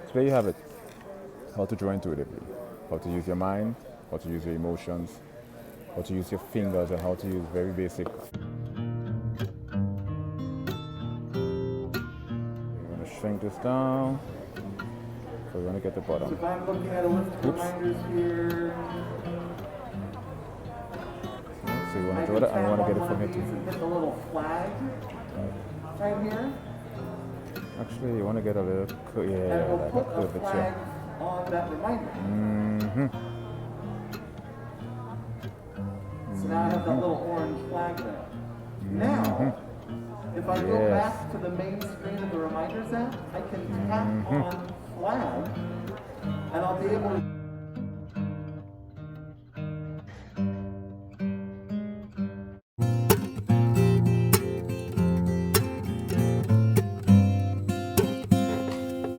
So there you have it. How to draw intuitively, how to use your mind, how to use your emotions, how to use your fingers, and how to use very basic. We're going to shrink this down. So we're going to get the bottom. So if I'm looking at a list of reminders here, so you want to draw that, and you want to get it from here too. hit the little flag right here. Actually, you want to get a little, And yeah, we'll like a put a curvature. flag on that reminder. So now I have that little orange flag there. Now, if I go back to the main screen of the reminders app, I can tap on flag, and I'll be able to